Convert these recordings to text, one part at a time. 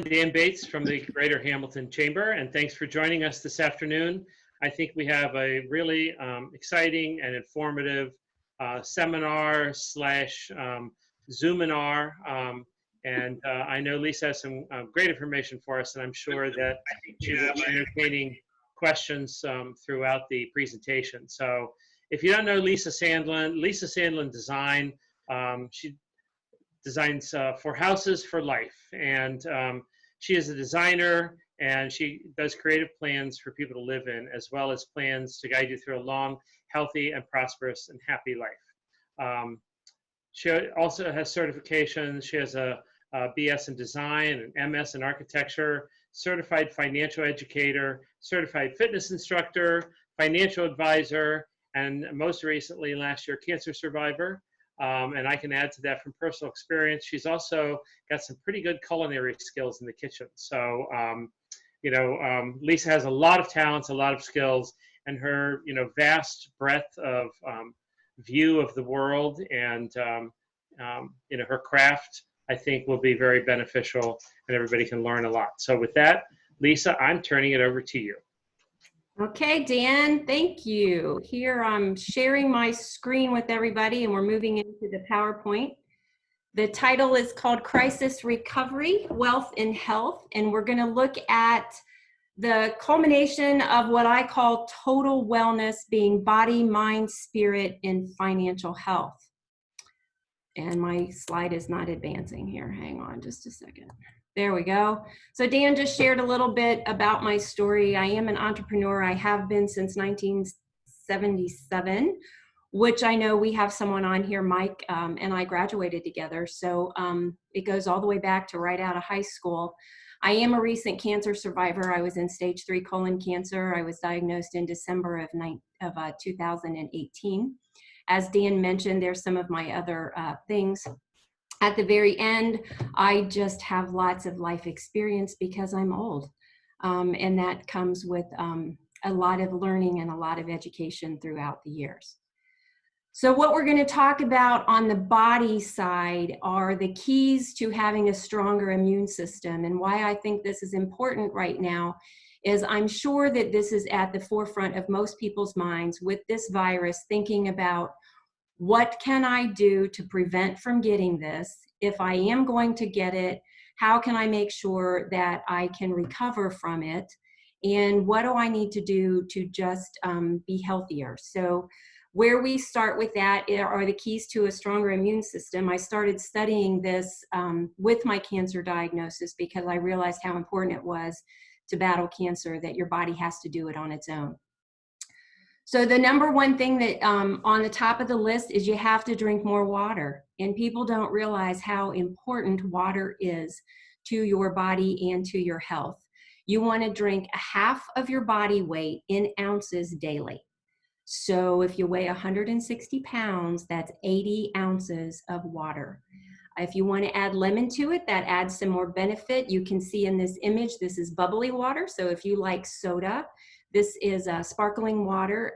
Dan Bates from the Greater Hamilton Chamber, and thanks for joining us this afternoon. I think we have a really exciting and informative seminar slash Zoominar, and I know Lisa has some great information for us, and I'm sure that she will be entertaining questions throughout the presentation. So if you don't know Lisa Sandlin Design, she designs for houses for life, and she is a designer, and she does creative plans for people to live in, as well as plans to guide you through a long, healthy, and prosperous and happy life. She also has certifications. She has a BS in design, an MS in architecture, certified financial educator, certified fitness instructor, financial advisor, and most recently, last year, cancer survivor. And I can add to that from personal experience. She's also got some pretty good culinary skills in the kitchen. So, Lisa has a lot of talents, a lot of skills, and her, vast breadth of view of the world and, her craft, I think, will be very beneficial, and everybody can learn a lot. So with that, Lisa, I'm turning it over to you. Okay, Dan, thank you. Here I'm sharing my screen with everybody, and we're moving into the PowerPoint. The title is called Crisis Recovery, Wealth and Health, and we're going to look at the culmination of what I call total wellness, being body, mind, spirit, and financial health. And my slide is not advancing here. Hang on just a second. There we go. So Dan just shared a little bit about my story. I am an entrepreneur. I have been since 1977, which I know we have someone on here, Mike, and I graduated together. So it goes all the way back to right out of high school. I am a recent cancer survivor. I was in stage 3 colon cancer. I was diagnosed in December of 2018. As Dan mentioned, there's some of my other things. At the very end, I just have lots of life experience because I'm old. And that comes with a lot of learning and a lot of education throughout the years. So what we're going to talk about on the body side are the keys to having a stronger immune system. And why I think this is important right now is I'm sure that this is at the forefront of most people's minds with this virus, thinking about what can I do to prevent from getting this? If I am going to get it, how can I make sure that I can recover from it? And what do I need to do to just be healthier? So where we start with that are the keys to a stronger immune system. I started studying this with my cancer diagnosis because I realized how important it was to battle cancer, that your body has to do it on its own. So the number one thing that on the top of the list is you have to drink more water. And people don't realize how important water is to your body and to your health. You want to drink a half of your body weight in ounces daily. So if you weigh 160 pounds, that's 80 ounces of water. If you want to add lemon to it, that adds some more benefit. You can see in this image, this is bubbly water. So if you like soda, this is sparkling water.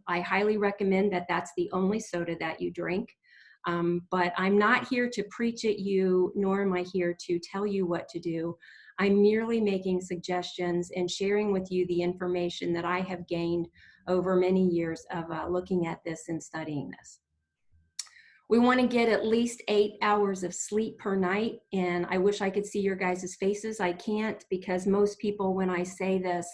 I highly recommend that that's the only soda that you drink. But I'm not here to preach at you, nor am I here to tell you what to do. I'm merely making suggestions and sharing with you the information that I have gained over many years of looking at this and studying this. We want to get at least 8 hours of sleep per night. And I wish I could see your guys' faces. I can't, because most people, when I say this,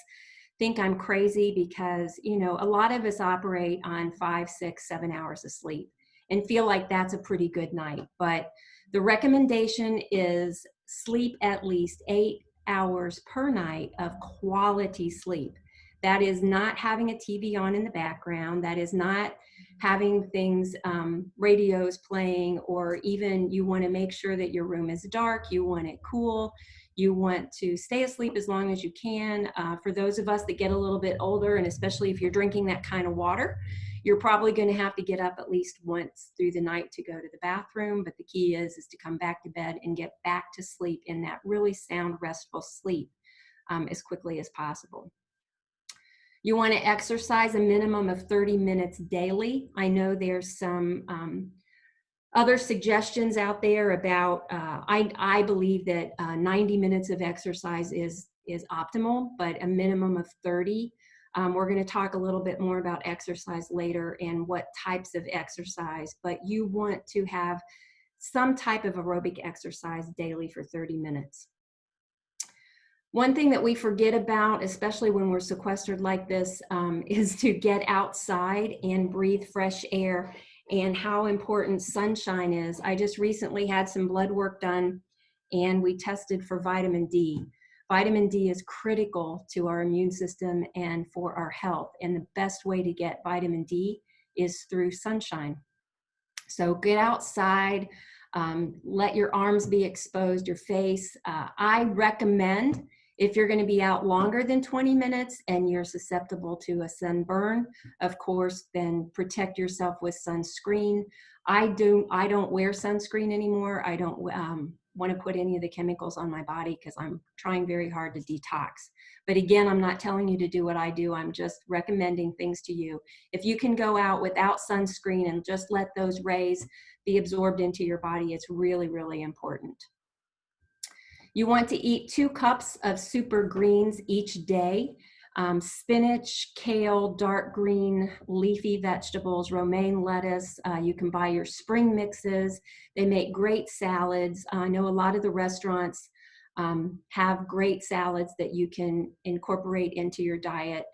think I'm crazy, because, a lot of us operate on 5, 6, 7 hours of sleep and feel like that's a pretty good night. But the recommendation is sleep at least 8 hours per night of quality sleep. That is not having a TV on in the background. That is not having things, radios playing, or even you want to make sure that your room is dark. You want it cool. You want to stay asleep as long as you can. For those of us that get a little bit older, and especially if you're drinking that kind of water, you're probably going to have to get up at least once through the night to go to the bathroom. But the key is to come back to bed and get back to sleep in that really sound, restful sleep as quickly as possible. You want to exercise a minimum of 30 minutes daily. I know there's some Other suggestions out there about, I believe that 90 minutes of exercise is optimal, but a minimum of 30. We're going to talk a little bit more about exercise later and what types of exercise, but you want to have some type of aerobic exercise daily for 30 minutes. One thing that we forget about, especially when we're sequestered like this, is to get outside and breathe fresh air, and how important sunshine is. I just recently had some blood work done and we tested for vitamin D. Vitamin D is critical to our immune system and for our health. And the best way to get vitamin D is through sunshine. So get outside, let your arms be exposed, your face. I recommend, if you're going to be out longer than 20 minutes and you're susceptible to a sunburn, of course, then protect yourself with sunscreen. I don't wear sunscreen anymore. I don't want to put any of the chemicals on my body because I'm trying very hard to detox. But again, I'm not telling you to do what I do. I'm just recommending things to you. If you can go out without sunscreen and just let those rays be absorbed into your body, it's really, really important. You want to eat 2 cups of super greens each day. Spinach, kale, dark green, leafy vegetables, romaine lettuce. You can buy your spring mixes. They make great salads. I know a lot of the restaurants have great salads that you can incorporate into your diet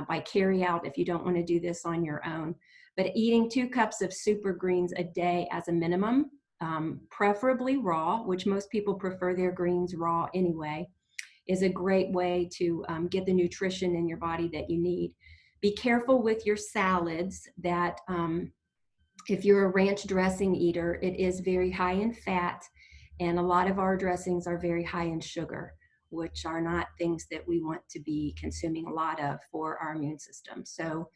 by carry out if you don't want to do this on your own. But eating 2 cups of super greens a day as a minimum, preferably raw, which most people prefer their greens raw anyway, is a great way to get the nutrition in your body that you need. Be careful with your salads that if you're a ranch dressing eater, it is very high in fat, and a lot of our dressings are very high in sugar, which are not things that we want to be consuming a lot of for our immune system. So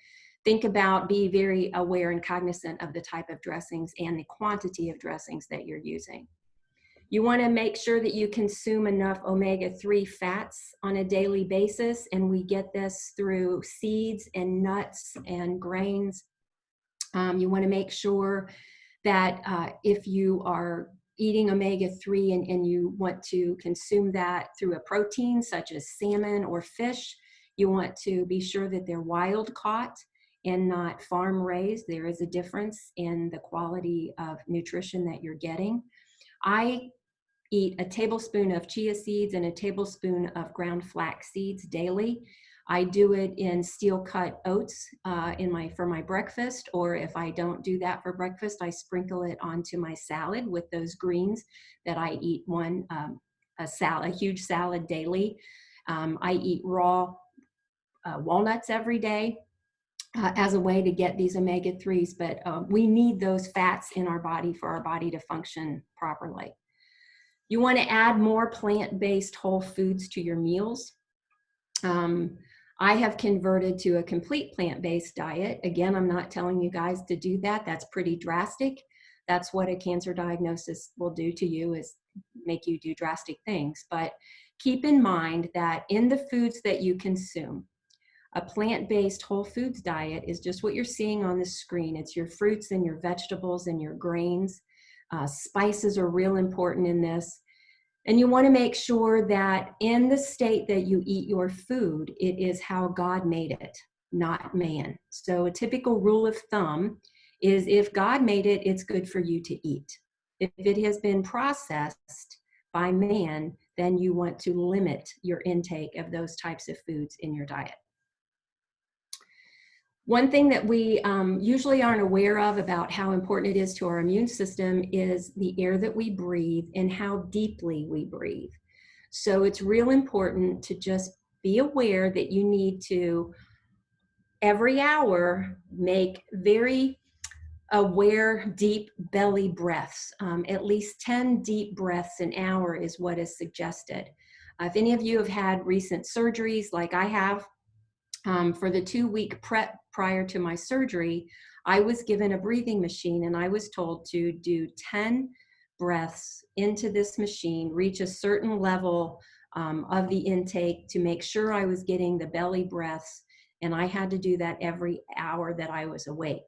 think about, be very aware and cognizant of the type of dressings and the quantity of dressings that you're using. You want to make sure that you consume enough omega-3 fats on a daily basis, and we get this through seeds and nuts and grains. You want to make sure that if you are eating omega-3 and you want to consume that through a protein such as salmon or fish, you want to be sure that they're wild caught and not farm raised. There is a difference in the quality of nutrition that you're getting. I eat a tablespoon of chia seeds and a tablespoon of ground flax seeds daily. I do it in steel cut oats for my breakfast, or if I don't do that for breakfast, I sprinkle it onto my salad with those greens that I eat a huge salad daily. I eat raw walnuts every day as a way to get these omega-3s, but we need those fats in our body for our body to function properly. You want to add more plant-based whole foods to your meals. I have converted to a complete plant-based diet. Again, I'm not telling you guys to do that. That's pretty drastic. That's what a cancer diagnosis will do to you, is make you do drastic things. But keep in mind that in the foods that you consume, a plant-based whole foods diet is just what you're seeing on the screen. It's your fruits and your vegetables and your grains. Spices are real important in this. And you want to make sure that in the state that you eat your food, it is how God made it, not man. So a typical rule of thumb is if God made it, it's good for you to eat. If it has been processed by man, then you want to limit your intake of those types of foods in your diet. One thing that we usually aren't aware of about how important it is to our immune system is the air that we breathe and how deeply we breathe. So it's real important to just be aware that you need to, every hour, make very aware, deep belly breaths. At least 10 deep breaths an hour is what is suggested. If any of you have had recent surgeries like I have, for the 2-week prep prior to my surgery, I was given a breathing machine and I was told to do 10 breaths into this machine, reach a certain level of the intake to make sure I was getting the belly breaths. And I had to do that every hour that I was awake.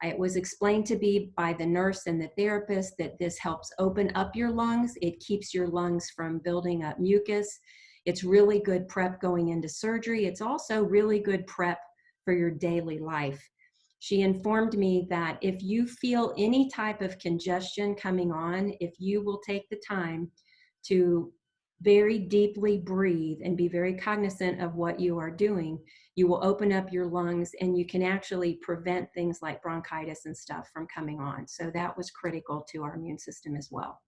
It was explained to me by the nurse and the therapist that this helps open up your lungs. It keeps your lungs from building up mucus. It's really good prep going into surgery. It's also really good prep for your daily life. She informed me that if you feel any type of congestion coming on, if you will take the time to very deeply breathe and be very cognizant of what you are doing, you will open up your lungs and you can actually prevent things like bronchitis and stuff from coming on. So that was critical to our immune system as well.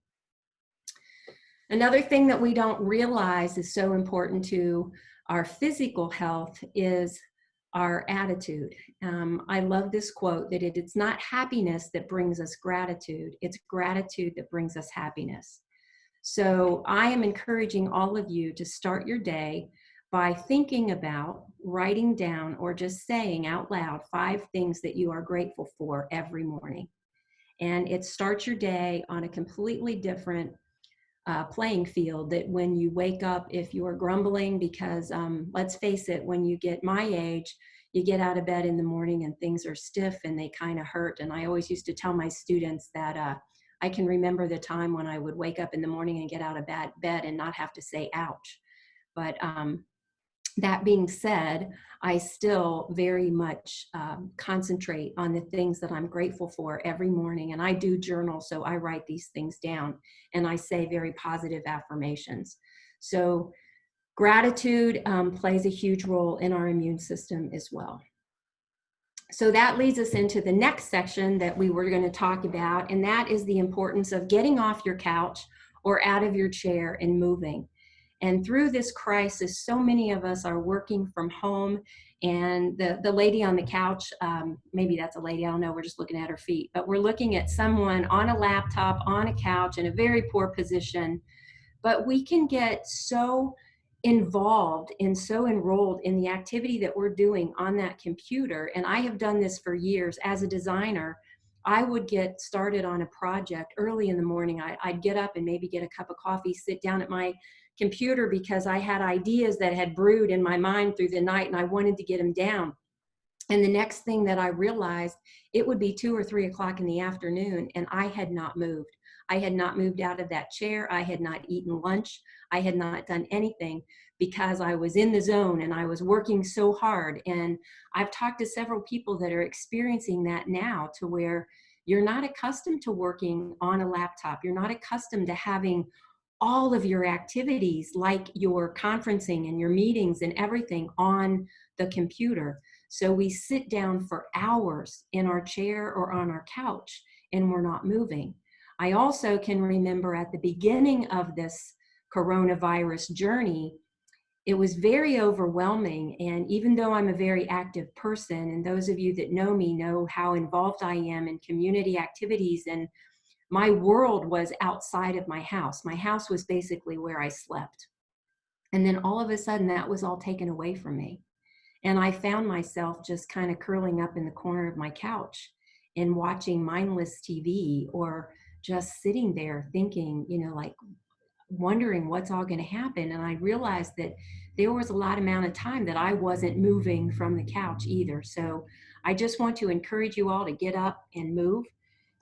Another thing that we don't realize is so important to our physical health is our attitude. I love this quote that it's not happiness that brings us gratitude, it's gratitude that brings us happiness. So I am encouraging all of you to start your day by thinking about writing down or just saying out loud 5 things that you are grateful for every morning. And it starts your day on a completely different playing field, that when you wake up, if you are grumbling, because let's face it, when you get my age, you get out of bed in the morning and things are stiff and they kind of hurt. And I always used to tell my students that I can remember the time when I would wake up in the morning and get out of bed and not have to say ouch. But that being said, I still very much concentrate on the things that I'm grateful for every morning. And I do journal, so I write these things down and I say very positive affirmations. So gratitude plays a huge role in our immune system as well. So that leads us into the next section that we were going to talk about, and that is the importance of getting off your couch or out of your chair and moving. And through this crisis, so many of us are working from home, and the lady on the couch, maybe that's a lady, I don't know, we're just looking at her feet, but we're looking at someone on a laptop, on a couch, in a very poor position. But we can get so involved and so enrolled in the activity that we're doing on that computer. And I have done this for years as a designer. I would get started on a project early in the morning. I'd get up and maybe get a cup of coffee, sit down at my computer because I had ideas that had brewed in my mind through the night and I wanted to get them down. And the next thing that I realized, it would be 2 or 3 o'clock in the afternoon and I had not moved. I had not moved out of that chair. I had not eaten lunch. I had not done anything because I was in the zone and I was working so hard. And I've talked to several people that are experiencing that now, to where you're not accustomed to working on a laptop. You're not accustomed to having all of your activities, like your conferencing and your meetings and everything, on the computer. So we sit down for hours in our chair or on our couch and we're not moving. I also can remember at the beginning of this coronavirus journey, it was very overwhelming. And even though I'm a very active person, and those of you that know me know how involved I am in community activities, and my world was outside of my house. My house was basically where I slept. And then all of a sudden that was all taken away from me. And I found myself just kind of curling up in the corner of my couch and watching mindless TV, or just sitting there thinking, like wondering what's all going to happen. And I realized that there was a lot amount of time that I wasn't moving from the couch either. So I just want to encourage you all to get up and move.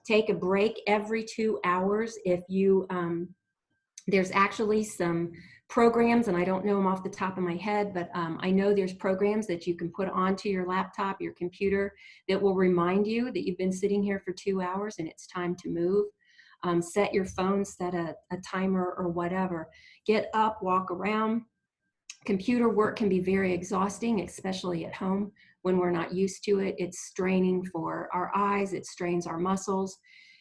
Take a break every 2 hours. If you, there's actually some programs, and I don't know them off the top of my head, but I know there's programs that you can put onto your laptop, your computer, that will remind you that you've been sitting here for 2 hours and it's time to move. Set your phone, set a timer or whatever. Get up, walk around. Computer work can be very exhausting, especially at home when we're not used to it. It's straining for our eyes, it strains our muscles.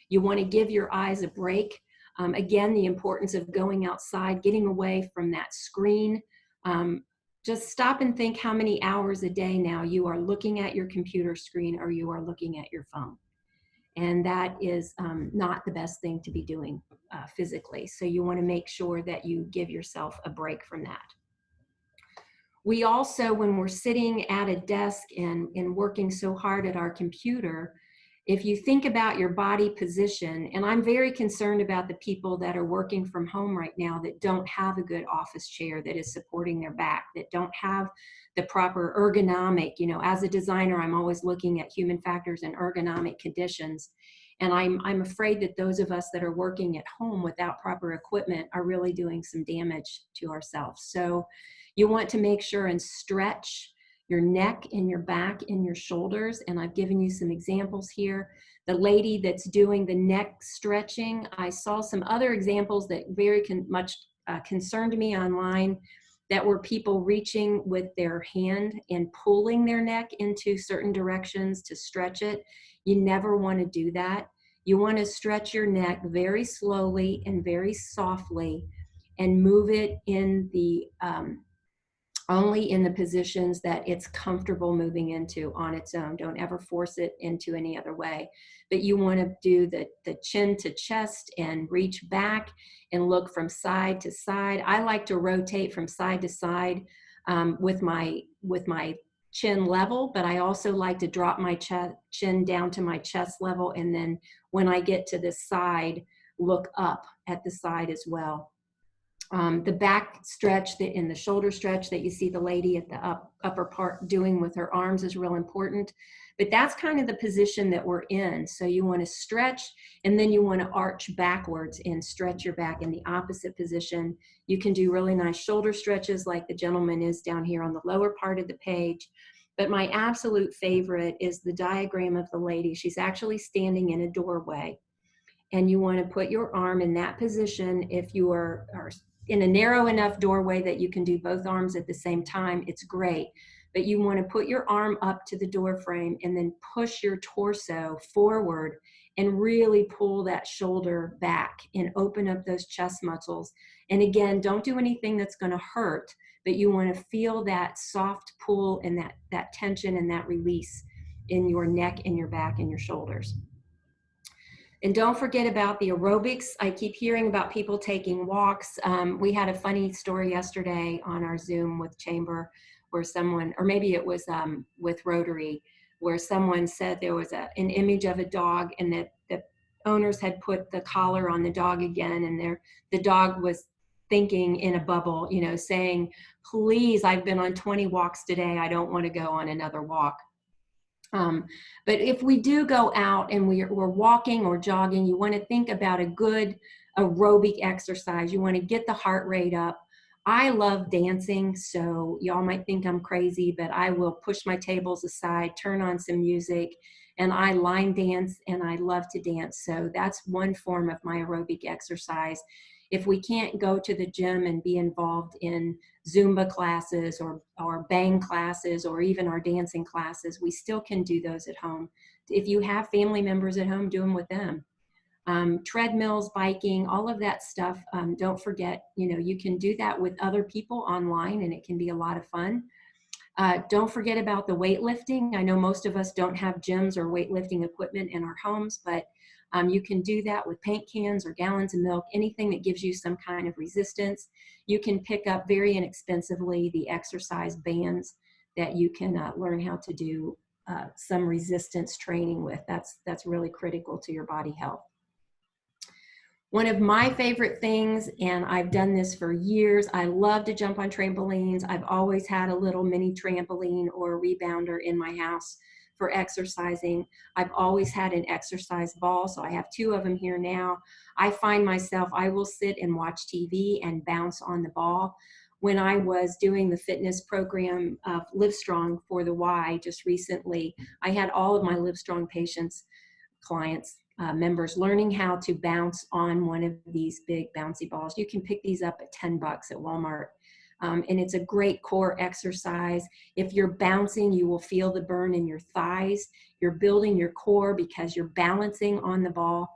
You want to give your eyes a break. Again, the importance of going outside, getting away from that screen. Just stop and think how many hours a day now you are looking at your computer screen or you are looking at your phone. And that is not the best thing to be doing physically. So you want to make sure that you give yourself a break from that. We also, when we're sitting at a desk and working so hard at our computer, if you think about your body position, and I'm very concerned about the people that are working from home right now that don't have a good office chair that is supporting their back, that don't have the proper ergonomic, as a designer, I'm always looking at human factors and ergonomic conditions. And I'm afraid that those of us that are working at home without proper equipment are really doing some damage to ourselves. So you want to make sure and stretch your neck and your back and your shoulders. And I've given you some examples here. The lady that's doing the neck stretching, I saw some other examples that very much concerned me online, that were people reaching with their hand and pulling their neck into certain directions to stretch it. You never want to do that. You want to stretch your neck very slowly and very softly and move it in the only in the positions that it's comfortable moving into on its own. Don't ever force it into any other way. But you want to do the chin to chest and reach back and look from side to side. I like to rotate from side to side with my chin level, but I also like to drop my chin down to my chest level. And then when I get to the side, look up at the side as well. The back stretch and the shoulder stretch that you see the lady at the upper part doing with her arms is real important. But that's kind of the position that we're in. So you want to stretch, and then you want to arch backwards and stretch your back in the opposite position. You can do really nice shoulder stretches like the gentleman is down here on the lower part of the page. But my absolute favorite is the diagram of the lady. She's actually standing in a doorway. And you want to put your arm in that position. If you are in a narrow enough doorway that you can do both arms at the same time, it's great. But you want to put your arm up to the door frame and then push your torso forward and really pull that shoulder back and open up those chest muscles. And again, don't do anything that's going to hurt, but you want to feel that soft pull and that tension and that release in your neck and your back and your shoulders. And don't forget about the aerobics. I keep hearing about people taking walks. We had a funny story yesterday on our Zoom with Chamber where someone, or maybe it was with Rotary, where someone said there was an image of a dog and that the owners had put the collar on the dog again, and the dog was thinking in a bubble, saying, please, I've been on 20 walks today. I don't want to go on another walk. But if we do go out and we're walking or jogging, you want to think about a good aerobic exercise. You want to get the heart rate up. I love dancing, so y'all might think I'm crazy, but I will push my tables aside, turn on some music, and I line dance, and I love to dance. So that's one form of my aerobic exercise. If we can't go to the gym and be involved in Zumba classes or bang classes or even our dancing classes, we still can do those at home. If you have family members at home, do them with them. Treadmills, biking, all of that stuff. Don't forget, you can do that with other people online, and it can be a lot of fun. Don't forget about the weightlifting. I know most of us don't have gyms or weightlifting equipment in our homes, but you can do that with paint cans or gallons of milk, anything that gives you some kind of resistance. You can pick up very inexpensively the exercise bands that you can learn how to do some resistance training with. That's really critical to your body health. One of my favorite things, and I've done this for years, I love to jump on trampolines. I've always had a little mini trampoline or a rebounder in my house for exercising. I've always had an exercise ball, so I have 2 of them here now. I find myself, I will sit and watch TV and bounce on the ball. When I was doing the fitness program of Livestrong for the Y just recently, I had all of my Livestrong patients, clients, members learning how to bounce on one of these big bouncy balls. You can pick these up at $10 at Walmart. And it's a great core exercise. If you're bouncing, you will feel the burn in your thighs. You're building your core because you're balancing on the ball.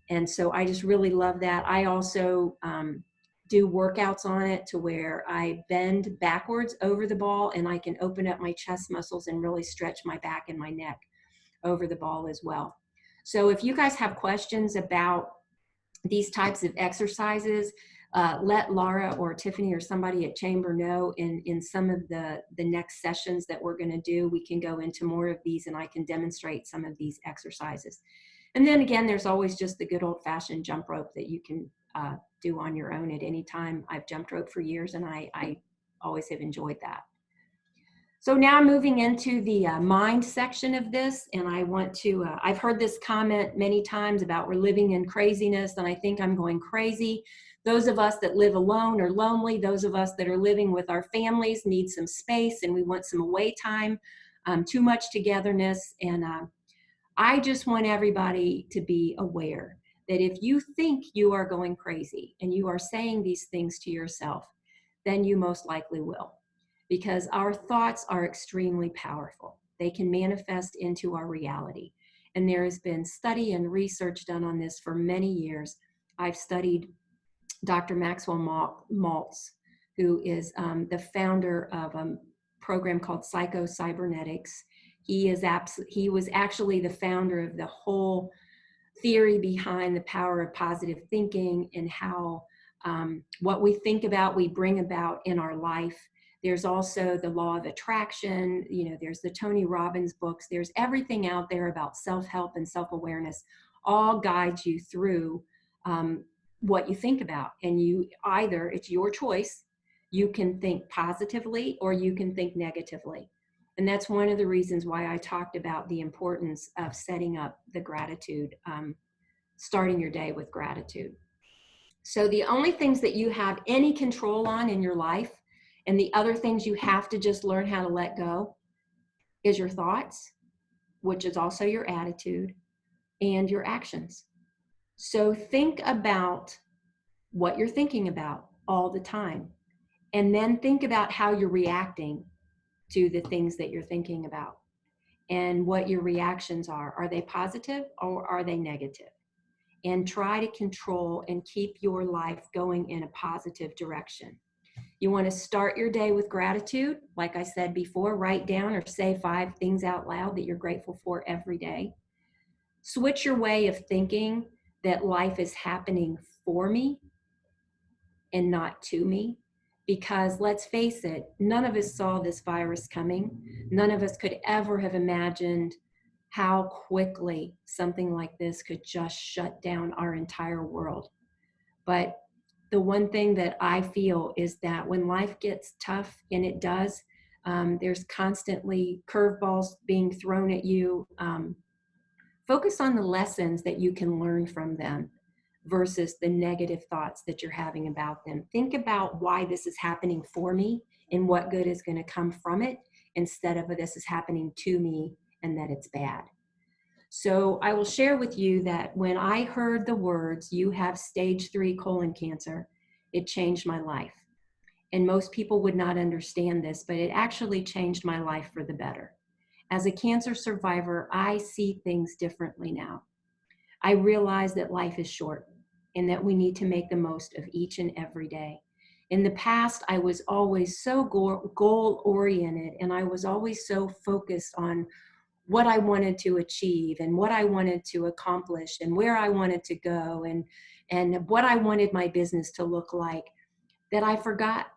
And so I just really love that. I also do workouts on it to where I bend backwards over the ball, and I can open up my chest muscles and really stretch my back and my neck over the ball as well. So if you guys have questions about these types of exercises, let Laura or Tiffany or somebody at Chamber know in some of the next sessions that we're going to do. We can go into more of these and I can demonstrate some of these exercises. And then again, there's always just the good old-fashioned jump rope that you can do on your own at any time. I've jumped rope for years and I always have enjoyed that. So now moving into the mind section of this, and I want to, I've heard this comment many times about we're living in craziness, and I think I'm going crazy. Those of us that live alone are lonely. Those of us that are living with our families need some space, and we want some away time, too much togetherness. And I just want everybody to be aware that if you think you are going crazy and you are saying these things to yourself, then you most likely will. Because our thoughts are extremely powerful. They can manifest into our reality. And there has been study and research done on this for many years. I've studied Dr. Maxwell Maltz, who is the founder of a program called Psycho-Cybernetics. He was actually the founder of the whole theory behind the power of positive thinking and how what we think about, we bring about in our life. There's also the law of attraction, there's the Tony Robbins books, there's everything out there about self-help and self-awareness, all guides you through what you think about. And it's your choice, you can think positively or you can think negatively. And that's one of the reasons why I talked about the importance of setting up the gratitude, starting your day with gratitude. So the only things that you have any control on in your life, and the other things you have to just learn how to let go, is your thoughts, which is also your attitude, and your actions. So think about what you're thinking about all the time. And then think about how you're reacting to the things that you're thinking about and what your reactions are. Are they positive or are they negative? And try to control and keep your life going in a positive direction. You want to start your day with gratitude. Like I said before, write down or say 5 things out loud that you're grateful for every day. Switch your way of thinking that life is happening for me and not to me. Because let's face it, none of us saw this virus coming. None of us could ever have imagined how quickly something like this could just shut down our entire world. But the one thing that I feel is that when life gets tough, and it does, there's constantly curveballs being thrown at you. Focus on the lessons that you can learn from them versus the negative thoughts that you're having about them. Think about why this is happening for me and what good is going to come from it, instead of this is happening to me and that it's bad. So I will share with you that when I heard the words, "You have stage 3 colon cancer," it changed my life. And most people would not understand this, but it actually changed my life for the better. As a cancer survivor, I see things differently now. I realize that life is short and that we need to make the most of each and every day. In the past, I was always so goal-oriented, and I was always so focused on what I wanted to achieve and what I wanted to accomplish and where I wanted to go and what I wanted my business to look like, that I forgot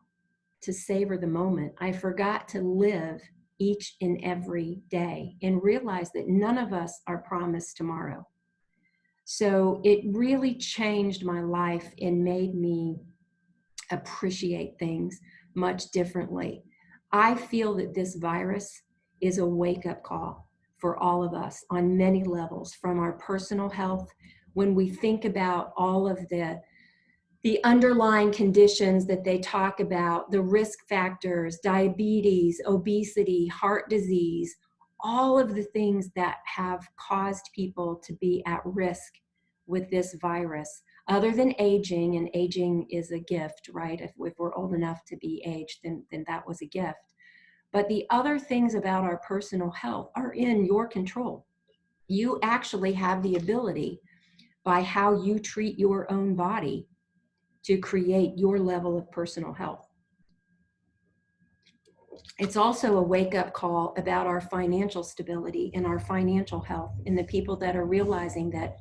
to savor the moment. I forgot to live each and every day and realize that none of us are promised tomorrow. So it really changed my life and made me appreciate things much differently. I feel that this virus is a wake-up call for all of us on many levels, from our personal health. When we think about all of the underlying conditions that they talk about, the risk factors, diabetes, obesity, heart disease, all of the things that have caused people to be at risk with this virus, other than aging, and aging is a gift, right? If we're old enough to be aged, then that was a gift. But the other things about our personal health are in your control. You actually have the ability, by how you treat your own body, to create your level of personal health. It's also a wake-up call about our financial stability and our financial health, and the people that are realizing that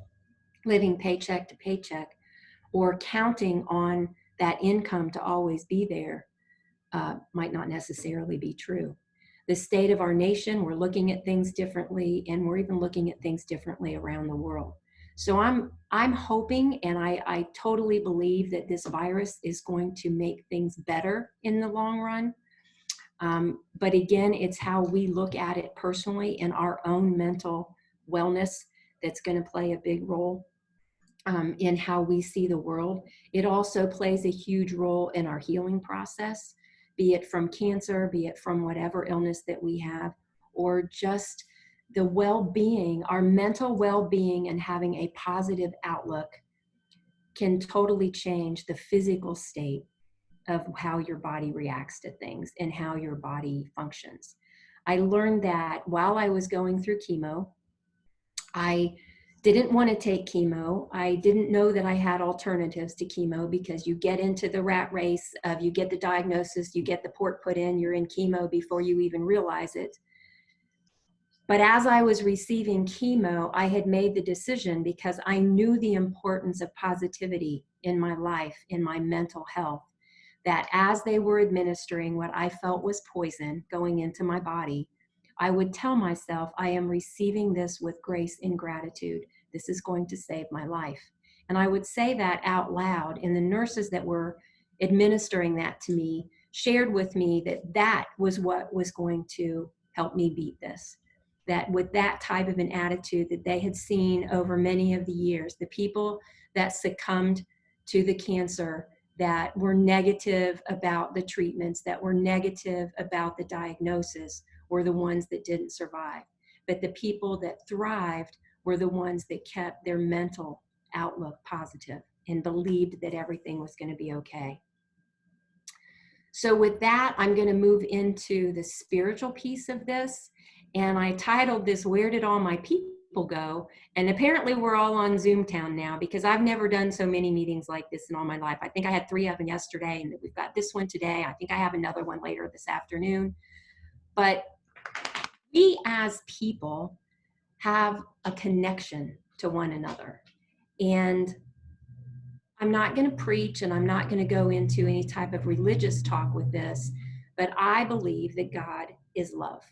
living paycheck to paycheck or counting on that income to always be there might not necessarily be true. The state of our nation, we're looking at things differently, and we're even looking at things differently around the world. So I'm hoping, and I totally believe that this virus is going to make things better in the long run. But again, it's how we look at it personally and our own mental wellness that's going to play a big role in how we see the world. It also plays a huge role in our healing process, be it from cancer, be it from whatever illness that we have, or just the well-being, our mental well-being, and having a positive outlook can totally change the physical state of how your body reacts to things and how your body functions. I learned that while I was going through chemo. I didn't want to take chemo. I didn't know that I had alternatives to chemo, because you get into the rat race of, you get the diagnosis, you get the port put in, you're in chemo before you even realize it. But as I was receiving chemo, I had made the decision, because I knew the importance of positivity in my life, in my mental health, that as they were administering what I felt was poison going into my body, I would tell myself, I am receiving this with grace and gratitude. This is going to save my life. And I would say that out loud, and the nurses that were administering that to me shared with me that that was what was going to help me beat this. That with that type of an attitude that they had seen over many of the years, the people that succumbed to the cancer, that were negative about the treatments, that were negative about the diagnosis, were the ones that didn't survive. But the people that thrived were the ones that kept their mental outlook positive and believed that everything was going to be okay. So with that, I'm going to move into the spiritual piece of this. And I titled this, Where Did All My People Go? And apparently we're all on Zoomtown now, because I've never done so many meetings like this in all my life. I think I had 3 of them yesterday, and we've got this one today. I think I have another one later this afternoon. But we as people have a connection to one another. And I'm not going to preach, and I'm not going to go into any type of religious talk with this, but I believe that God is love.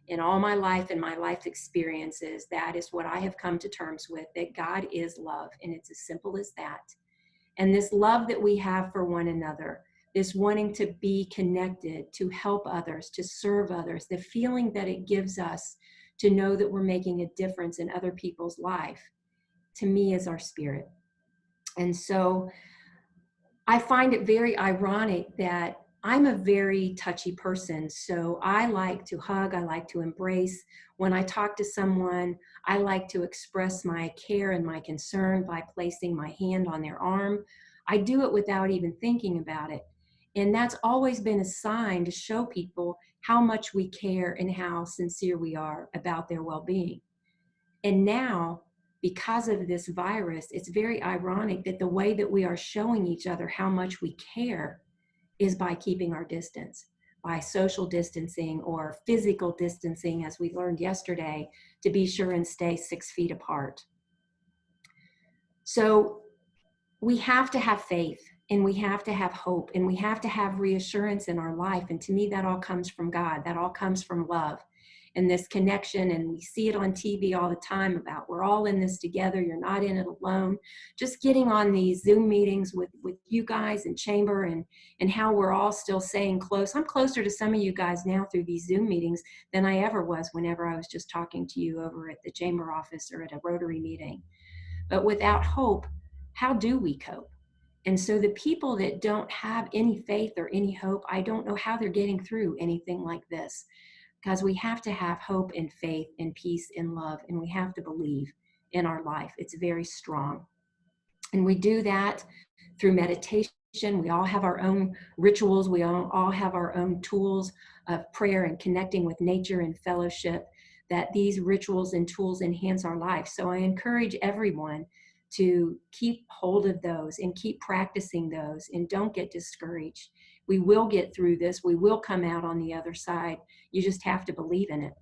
In all my life and my life experiences, that is what I have come to terms with, that God is love, and it's as simple as that. And this love that we have for one another, this wanting to be connected, to help others, to serve others, the feeling that it gives us to know that we're making a difference in other people's life, to me is our spirit. And so I find it very ironic that I'm a very touchy person. So I like to hug, I like to embrace. When I talk to someone, I like to express my care and my concern by placing my hand on their arm. I do it without even thinking about it. And that's always been a sign to show people how much we care and how sincere we are about their well-being. And now, because of this virus, it's very ironic that the way that we are showing each other how much we care is by keeping our distance, by social distancing or physical distancing, as we learned yesterday, to be sure and stay 6 feet apart. So we have to have faith, and we have to have hope, and we have to have reassurance in our life. And to me, that all comes from God. That all comes from love and this connection. And we see it on TV all the time about, we're all in this together. You're not in it alone. Just getting on these Zoom meetings with you guys in Chamber, and how we're all still staying close. I'm closer to some of you guys now through these Zoom meetings than I ever was whenever I was just talking to you over at the Chamber office or at a Rotary meeting. But without hope, how do we cope? And so the people that don't have any faith or any hope, I don't know how they're getting through anything like this, because we have to have hope and faith and peace and love, and we have to believe in our life. It's very strong. And we do that through meditation. We all have our own rituals. We all have our own tools of prayer and connecting with nature and fellowship, that these rituals and tools enhance our life. So I encourage everyone to keep hold of those and keep practicing those, and don't get discouraged. We will get through this. We will come out on the other side. You just have to believe in it.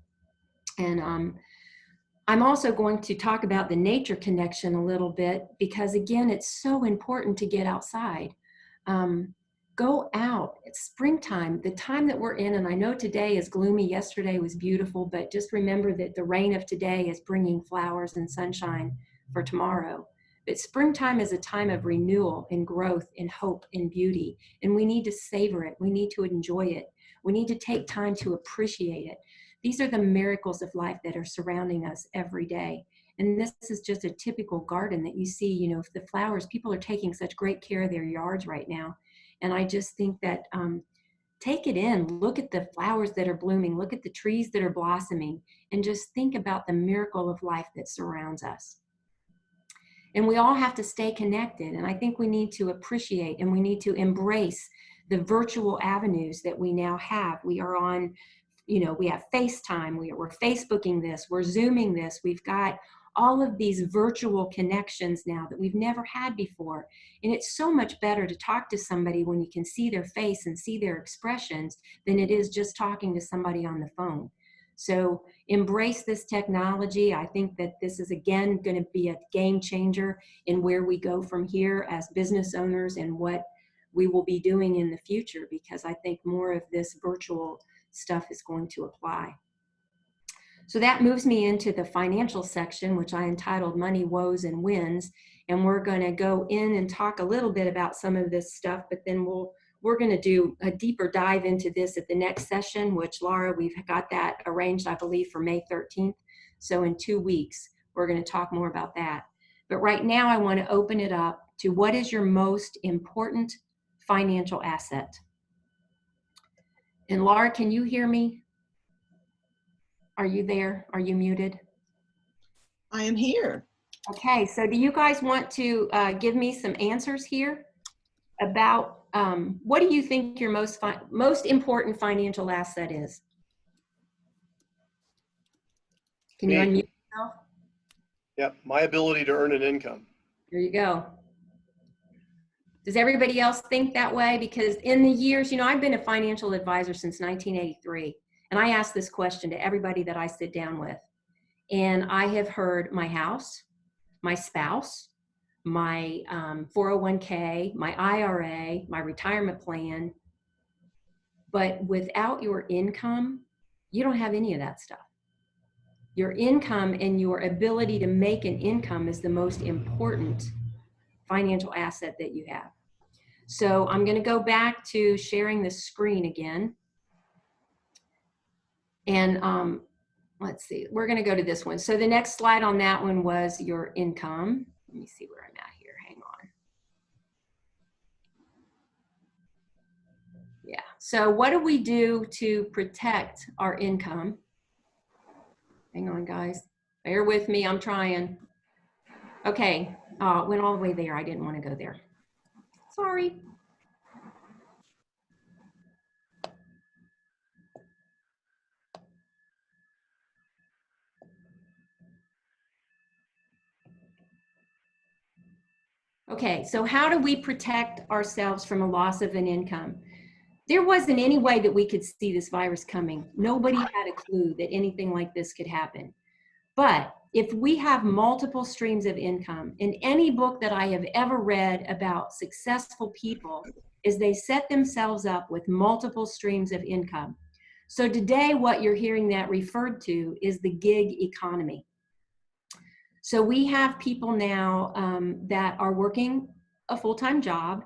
And I'm also going to talk about the nature connection a little bit, because again, it's so important to get outside. Go out. It's springtime, the time that we're in. And I know today is gloomy. Yesterday was beautiful, but just remember that the rain of today is bringing flowers and sunshine for tomorrow. But springtime is a time of renewal and growth and hope and beauty. And we need to savor it. We need to enjoy it. We need to take time to appreciate it. These are the miracles of life that are surrounding us every day. And this is just a typical garden that you see, you know, the flowers, people are taking such great care of their yards right now. And I just think that take it in, look at the flowers that are blooming, look at the trees that are blossoming, and just think about the miracle of life that surrounds us. And we all have to stay connected. And I think we need to appreciate and we need to embrace the virtual avenues that we now have. We are on, you know, we have FaceTime, we're Facebooking this, we're Zooming this, we've got all of these virtual connections now that we've never had before. And it's so much better to talk to somebody when you can see their face and see their expressions than it is just talking to somebody on the phone. So embrace this technology. I think that this is, again, going to be a game changer in where we go from here as business owners and what we will be doing in the future, because I think more of this virtual stuff is going to apply. So that moves me into the financial section, which I entitled Money, Woes, and Wins. And we're going to go in and talk a little bit about some of this stuff, but then we're going to do a deeper dive into this at the next session, which, Laura, we've got that arranged, I believe, for May 13th. So in 2 weeks, we're going to talk more about that. But right now, I want to open it up to what is your most important financial asset? And Laura, can you hear me? Are you there? Are you muted? I am here. Okay, so do you guys want to give me some answers here about what do you think your most important financial asset is? Can you unmute yourself? Yep, my ability to earn an income. There you go. Does everybody else think that way? Because in the years, you know, I've been a financial advisor since 1983, and I ask this question to everybody that I sit down with. And I have heard my house, my spouse, my 401k, my IRA, my retirement plan. But without your income, you don't have any of that stuff. Your income and your ability to make an income is the most important financial asset that you have. So I'm going to go back to sharing the screen again. And let's see, we're going to go to this one. So the next slide on that one was your income. Let me see where I'm at here. Hang on. Yeah. So what do we do to protect our income? Hang on, guys. Bear with me. I'm trying. Okay. Went all the way there. I didn't want to go there. Sorry. Okay, so how do we protect ourselves from a loss of an income? There wasn't any way that we could see this virus coming. Nobody had a clue that anything like this could happen. But if we have multiple streams of income, in any book that I have ever read about successful people, is they set themselves up with multiple streams of income. So today, what you're hearing that referred to is the gig economy. So we have people now that are working a full-time job,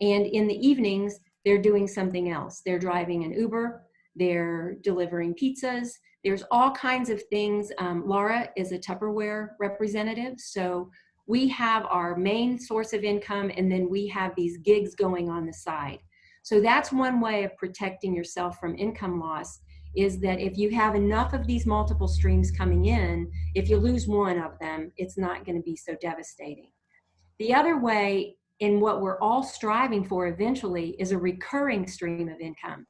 and in the evenings, they're doing something else. They're driving an Uber, they're delivering pizzas. There's all kinds of things. Laura is a Tupperware representative, so we have our main source of income, and then we have these gigs going on the side. So that's one way of protecting yourself from income loss, is that if you have enough of these multiple streams coming in, if you lose one of them, it's not going to be so devastating. The other way, in what we're all striving for eventually, is a recurring stream of income.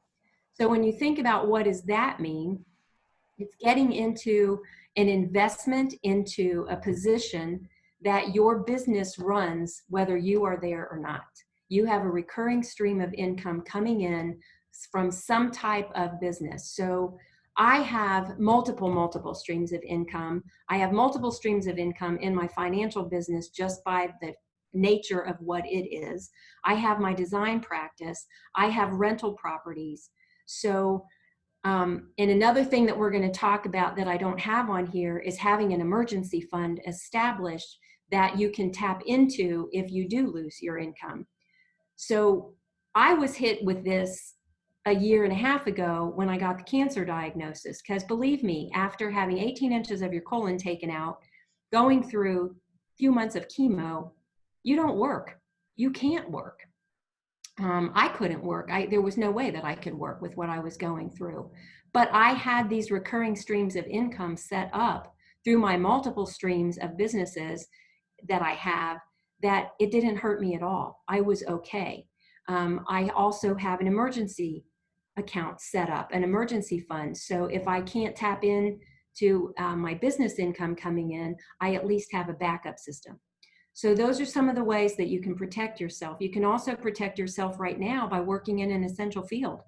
So when you think about what does that mean, it's getting into an investment into a position that your business runs whether you are there or not. You have a recurring stream of income coming in from some type of business. So I have multiple streams of income. I have multiple streams of income in my financial business just by the nature of what it is. I have my design practice. I have rental properties. So, and another thing that we're going to talk about that I don't have on here is having an emergency fund established that you can tap into if you do lose your income. So I was hit with this a year and a half ago when I got the cancer diagnosis, because believe me, after having 18 inches of your colon taken out, going through a few months of chemo, you don't work. You can't work. I couldn't work. There was no way that I could work with what I was going through. But I had these recurring streams of income set up through my multiple streams of businesses that I have, that it didn't hurt me at all. I was okay. I also have an emergency account set up, an emergency fund. So if I can't tap in to my business income coming in, I at least have a backup system. So those are some of the ways that you can protect yourself. You can also protect yourself right now by working in an essential field.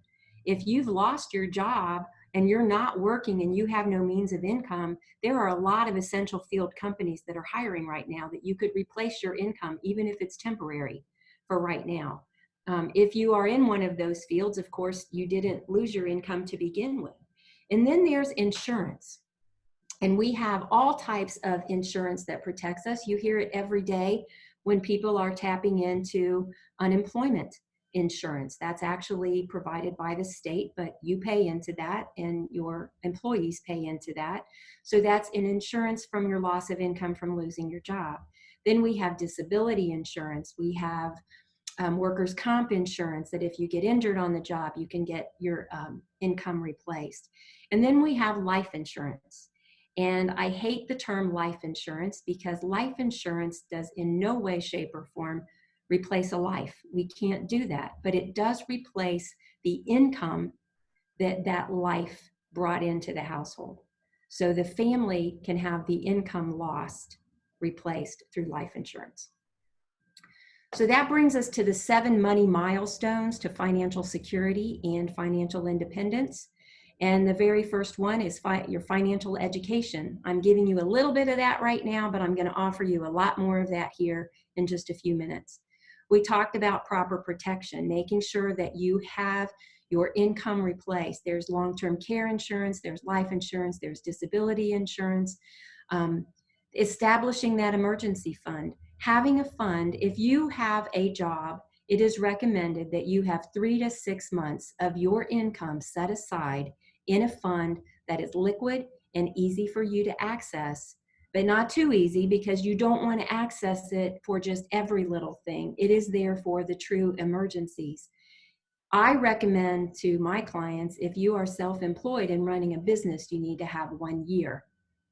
If you've lost your job and you're not working and you have no means of income, there are a lot of essential field companies that are hiring right now that you could replace your income, even if it's temporary for right now. If you are in one of those fields, of course, you didn't lose your income to begin with. And then there's insurance. And we have all types of insurance that protects us. You hear it every day when people are tapping into unemployment insurance. That's actually provided by the state, but you pay into that and your employees pay into that. So that's an insurance from your loss of income from losing your job. Then we have disability insurance. We have workers' comp insurance, that if you get injured on the job, you can get your income replaced. And then we have life insurance. And I hate the term life insurance because life insurance does in no way, shape, or form replace a life. We can't do that, but it does replace the income that that life brought into the household. So the family can have the income lost replaced through life insurance. So that brings us to the 7 money milestones to financial security and financial independence. And the very first one is your financial education. I'm giving you a little bit of that right now, but I'm going to offer you a lot more of that here in just a few minutes. We talked about proper protection, making sure that you have your income replaced. There's long-term care insurance, there's life insurance, there's disability insurance. Establishing that emergency fund. Having a fund, if you have a job, it is recommended that you have 3 to 6 months of your income set aside in a fund that is liquid and easy for you to access, but not too easy because you don't want to access it for just every little thing. It is there for the true emergencies. I recommend to my clients, if you are self-employed and running a business, you need to have 1 year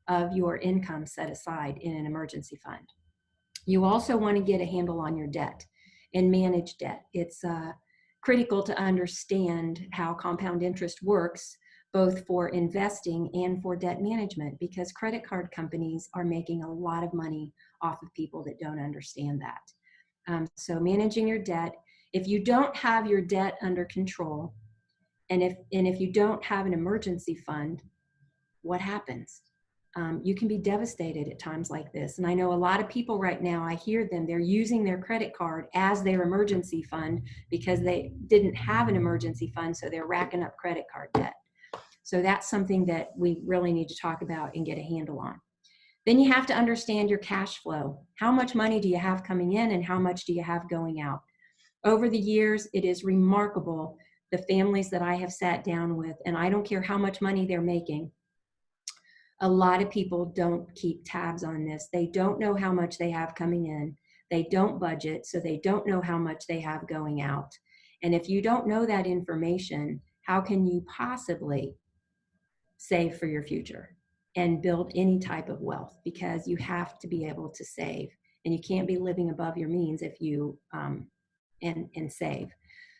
of your income set aside in an emergency fund. You also want to get a handle on your debt and manage debt. It's critical to understand how compound interest works, both for investing and for debt management, because credit card companies are making a lot of money off of people that don't understand that. So managing your debt. If you don't have your debt under control, and if you don't have an emergency fund, what happens? You can be devastated at times like this. And I know a lot of people right now, I hear them, they're using their credit card as their emergency fund because they didn't have an emergency fund, so they're racking up credit card debt. So that's something that we really need to talk about and get a handle on. Then you have to understand your cash flow. How much money do you have coming in and how much do you have going out? Over the years, it is remarkable, the families that I have sat down with, and I don't care how much money they're making, a lot of people don't keep tabs on this. They don't know how much they have coming in. They don't budget, so they don't know how much they have going out. And if you don't know that information, how can you possibly save for your future and build any type of wealth? Because you have to be able to save, and you can't be living above your means if you and save.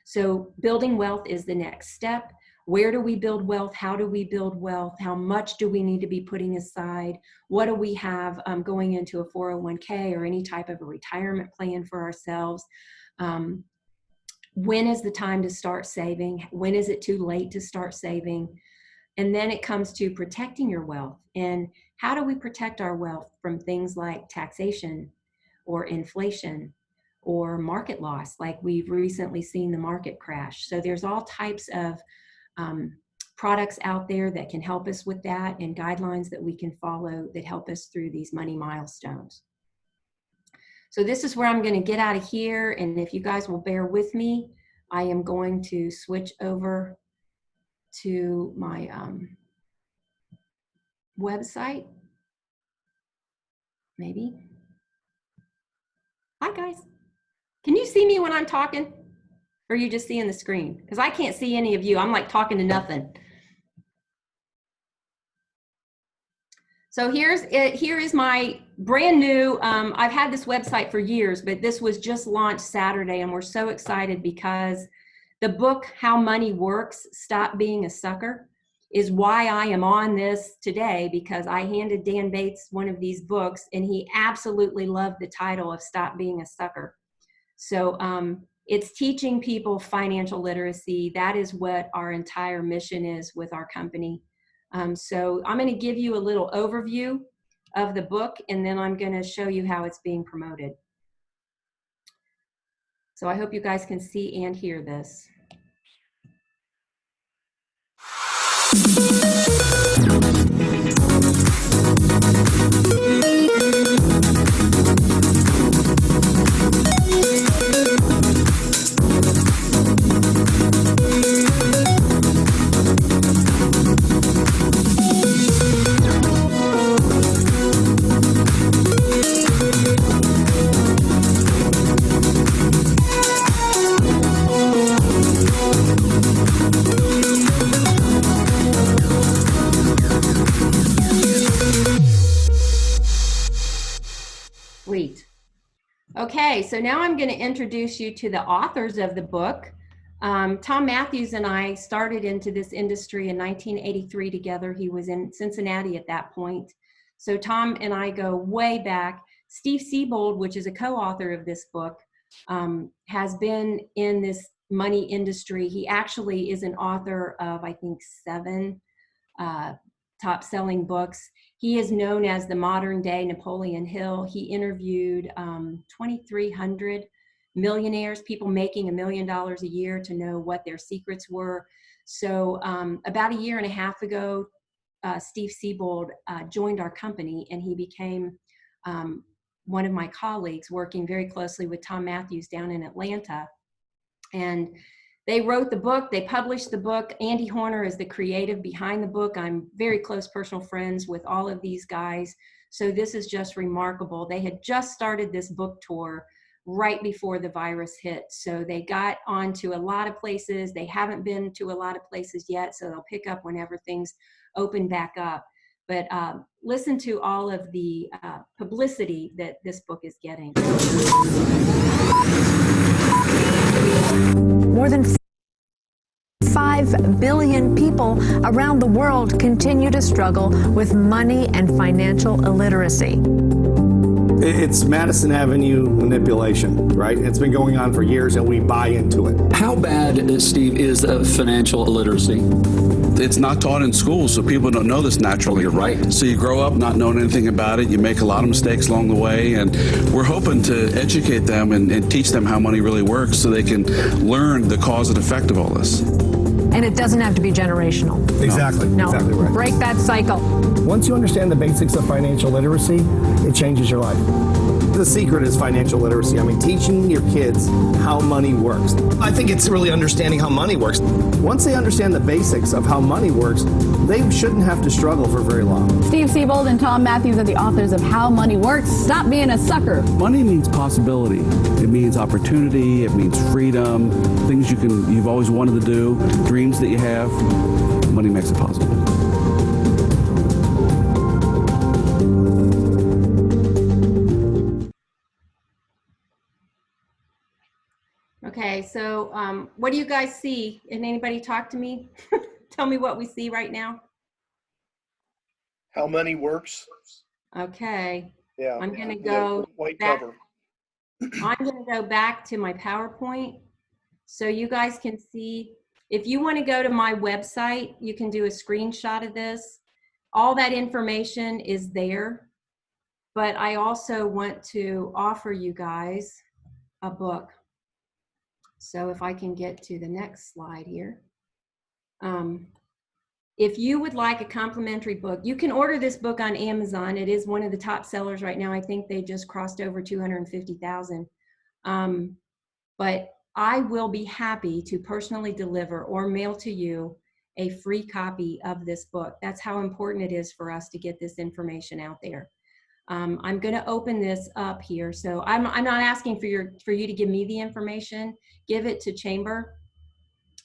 So building wealth is the next step. Where do we build wealth? How do we build wealth? How much do we need to be putting aside? What do we have going into a 401k or any type of a retirement plan for ourselves? When is the time to start saving? When is it too late to start saving? And then it comes to protecting your wealth. And how do we protect our wealth from things like taxation or inflation or market loss, like we've recently seen the market crash. So there's all types of products out there that can help us with that, and guidelines that we can follow that help us through these money milestones. So this is where I'm going to get out of here, and if you guys will bear with me, I am going to switch over to my website. Maybe. Hi guys. Can you see me when I'm talking? Or are you just seeing the screen? Because I can't see any of you. I'm like talking to nothing. So here is my brand new, I've had this website for years, but this was just launched Saturday, and we're so excited because the book, How Money Works, Stop Being a Sucker, is why I am on this today, because I handed Dan Bates one of these books and he absolutely loved the title of Stop Being a Sucker. So it's teaching people financial literacy. That is what our entire mission is with our company. So I'm going to give you a little overview of the book, and then I'm going to show you how it's being promoted. So I hope you guys can see and hear this. Sweet. Okay, so now I'm going to introduce you to the authors of the book. Tom Matthews and I started into this industry in 1983 together. He was in Cincinnati at that point. So Tom and I go way back. Steve Siebold, which is a co-author of this book, has been in this money industry. He actually is an author of, I think, 7 top-selling books. He is known as the modern day Napoleon Hill. He interviewed 2,300 millionaires, people making $1 million a year, to know what their secrets were. So about a year and a half ago, Steve Siebold joined our company, and he became one of my colleagues, working very closely with Tom Matthews down in Atlanta. And they wrote the book, they published the book. Andy Horner is the creative behind the book. I'm very close personal friends with all of these guys. So this is just remarkable. They had just started this book tour right before the virus hit. So they got onto a lot of places. They haven't been to a lot of places yet, so they'll pick up whenever things open back up. But listen to all of the publicity that this book is getting. More than 5 billion people around the world continue to struggle with money and financial illiteracy. It's Madison Avenue manipulation, right? It's been going on for years, and we buy into it. How bad, Steve, is financial illiteracy? It's not taught in school, so people don't know this naturally. You're right. So you grow up not knowing anything about it. You make a lot of mistakes along the way, and we're hoping to educate them and teach them how money really works so they can learn the cause and effect of all this. And it doesn't have to be generational. Exactly. No. Exactly right. Break that cycle. Once you understand the basics of financial literacy, it changes your life. The secret is financial literacy. I mean, teaching your kids how money works. I think it's really understanding how money works. Once they understand the basics of how money works, they shouldn't have to struggle for very long. Steve Siebold and Tom Matthews are the authors of How Money Works. Stop being a sucker. Money means possibility. It means opportunity. It means freedom. Things you've always wanted to do, dreams that you have. Money makes it possible. Okay, so what do you guys see? Can anybody talk to me? Tell me what we see right now. How money works. Okay, Yeah. I'm gonna go White back. cover. I'm gonna go back to my PowerPoint so you guys can see. If you want to go to my website, you can do a screenshot of this. All that information is there, but I also want to offer you guys a book. So if I can get to the next slide here. If you would like a complimentary book, you can order this book on Amazon. It is one of the top sellers right now. I think they just crossed over 250,000. But I will be happy to personally deliver or mail to you a free copy of this book. That's how important it is for us to get this information out there. I'm going to open this up here. So I'm not asking for you to give me the information. Give it to Chamber.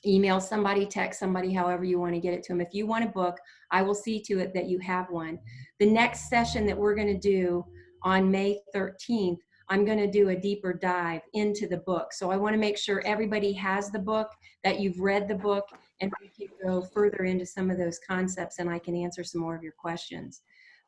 Email somebody, text somebody, however you want to get it to them. If you want a book, I will see to it that you have one. The next session that we're going to do on May 13th, I'm going to do a deeper dive into the book. So I want to make sure everybody has the book, that you've read the book, and we can go further into some of those concepts and I can answer some more of your questions.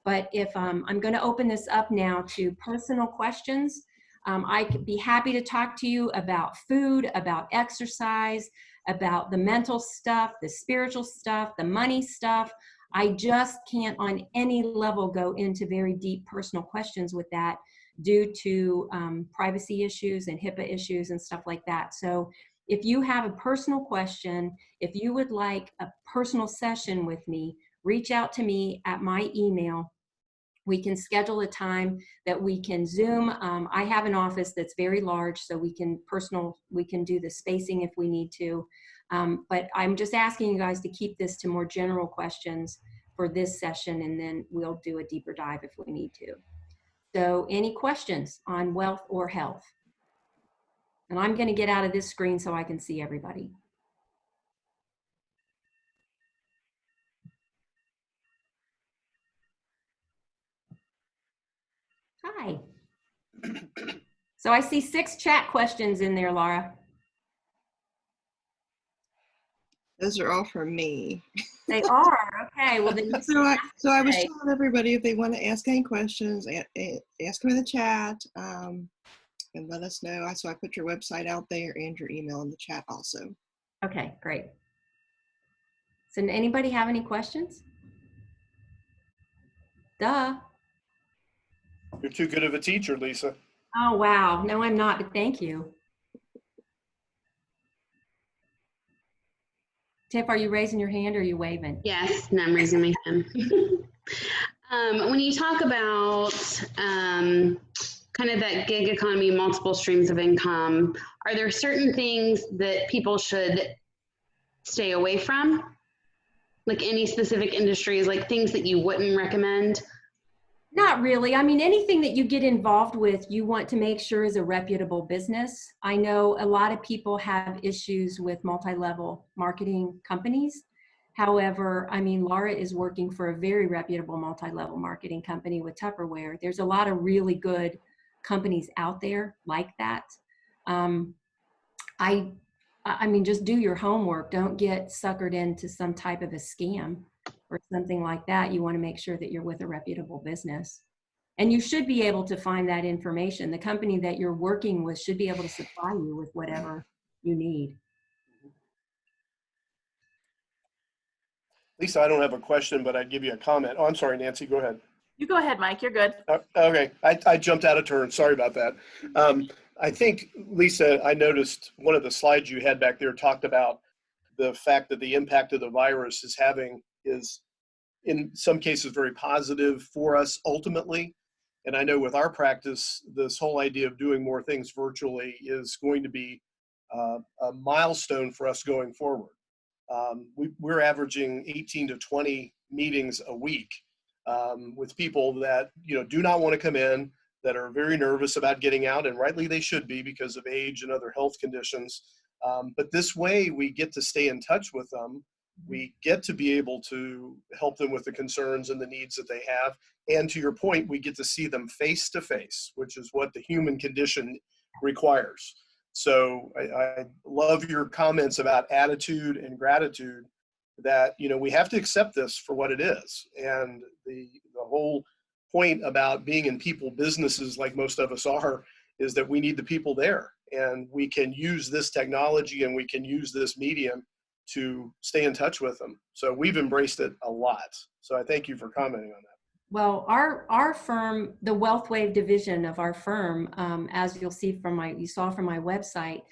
But if I'm going to open this up now to personal questions. I could be happy to talk to you about food, about exercise, about the mental stuff, the spiritual stuff, the money stuff. I just can't on any level go into very deep personal questions with that due to privacy issues and HIPAA issues and stuff like that. So if you have a personal question, if you would like a personal session with me, reach out to me at my email. We can schedule a time that we can Zoom. I have an office that's very large, so we can do the spacing if we need to. But I'm just asking you guys to keep this to more general questions for this session, and then we'll do a deeper dive if we need to. So any questions on wealth or health? And I'm going to get out of this screen so I can see everybody. Hi. So I see 6 chat questions in there, Laura. Those are all from me. They are, okay. Well, then So I was telling everybody if they want to ask any questions, ask them in the chat and let us know. So I put your website out there and your email in the chat also. Okay, great. So anybody have any questions? Duh. You're too good of a teacher, Lisa. Oh, wow. No, I'm not, but thank you. Tiff, are you raising your hand or are you waving? Yes, no, I'm raising my hand. When you talk about kind of that gig economy, multiple streams of income, are there certain things that people should stay away from? Like any specific industries, like things that you wouldn't recommend? Not really. I mean, anything that you get involved with, you want to make sure is a reputable business. I know a lot of people have issues with multi-level marketing companies. However, I mean, Laura is working for a very reputable multi-level marketing company with Tupperware. There's a lot of really good companies out there like that. I mean, just do your homework. Don't get suckered into some type of a scam or something like that. You want to make sure that you're with a reputable business. And you should be able to find that information. The company that you're working with should be able to supply you with whatever you need. Lisa, I don't have a question, but I'd give you a comment. Oh, I'm sorry, Nancy, go ahead. You go ahead, Mike, you're good. Okay, I jumped out of turn. Sorry about that. I think, Lisa, I noticed one of the slides you had back there talked about the fact that the impact of the virus is in some cases very positive for us ultimately. And I know with our practice, this whole idea of doing more things virtually is going to be a milestone for us going forward. We're averaging 18 to 20 meetings a week with people that do not want to come in, that are very nervous about getting out, and rightly they should be because of age and other health conditions. But this way we get to stay in touch with them. We get to be able to help them with the concerns and the needs that they have. And to your point, we get to see them face to face, which is what the human condition requires. So I love your comments about attitude and gratitude, that, we have to accept this for what it is. And the whole point about being in people businesses like most of us are, is that we need the people there. And we can use this technology and we can use this medium to stay in touch with them. So we've embraced it a lot. So I thank you for commenting on that. Well, our firm, the Wealth Wave division of our firm, as you'll see from you saw from my website,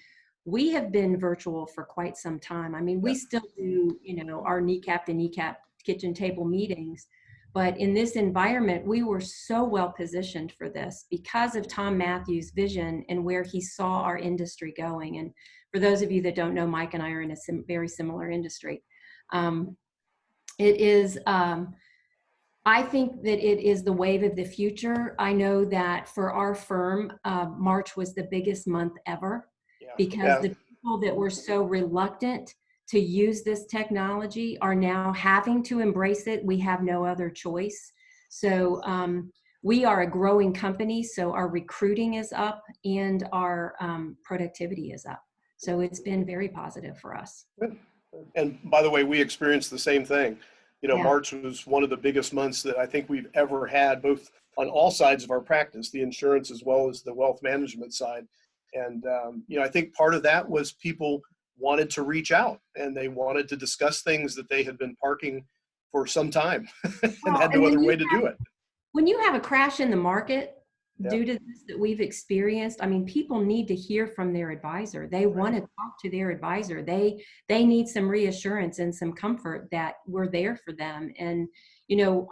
we have been virtual for quite some time. I mean, we still do, our kneecap to kneecap kitchen table meetings, but in this environment, we were so well positioned for this because of Tom Matthews' vision and where he saw our industry going. And for those of you that don't know, Mike and I are in a very similar industry. It is, I think that it is the wave of the future. I know that for our firm, March was the biggest month ever because the people that were so reluctant to use this technology are now having to embrace it. We have no other choice. So we are a growing company, so our recruiting is up and our productivity is up. So it's been very positive for us. And by the way, we experienced the same thing. March was one of the biggest months that I think we've ever had, both on all sides of our practice, the insurance as well as the wealth management side. And, I think part of that was people wanted to reach out and they wanted to discuss things that they had been parking for some time and had no other way to do it. When you have a crash in the market due to this that we've experienced, I mean, people need to hear from their advisor. They want to talk to their advisor. They need some reassurance and some comfort that we're there for them. And,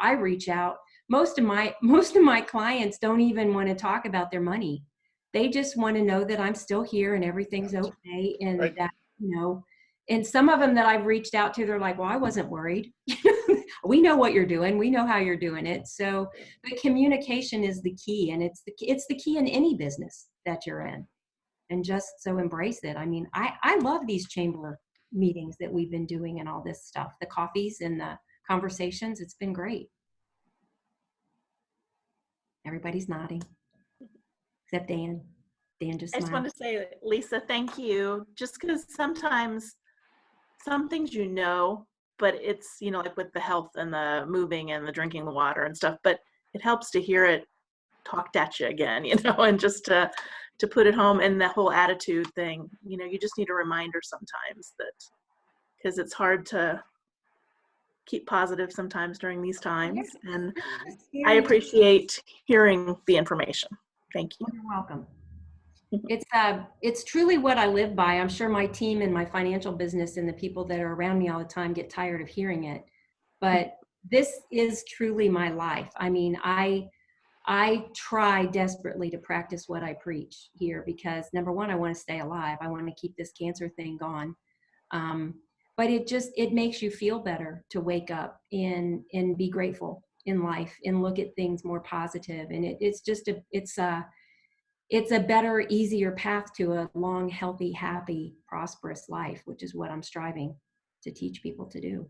I reach out. Most of my clients don't even want to talk about their money. They just want to know that I'm still here and everything's okay. And that, and some of them that I've reached out to, they're like, well, I wasn't worried. We know what you're doing. We know how you're doing it. So the communication is the key, and it's the key in any business that you're in. And just so embrace it. I mean, I love these chamber meetings that we've been doing and all this stuff, the coffees and the conversations. It's been great. Everybody's nodding, except Dan. Dan just smiled. I just want to say, Lisa, thank you. Just because sometimes some things but it's, like with the health and the moving and the drinking the water and stuff, but it helps to hear it talked at you again, and just to put it home. And the whole attitude thing, you just need a reminder sometimes that, because it's hard to keep positive sometimes during these times. And I appreciate hearing the information. Thank you. You're welcome. It's truly what I live by. I'm sure my team and my financial business and the people that are around me all the time get tired of hearing it, but this is truly my life. I mean, I try desperately to practice what I preach here because number one, I want to stay alive. I want to keep this cancer thing gone. But it makes you feel better to wake up and be grateful in life and look at things more positive. And it's a better, easier path to a long, healthy, happy, prosperous life, which is what I'm striving to teach people to do.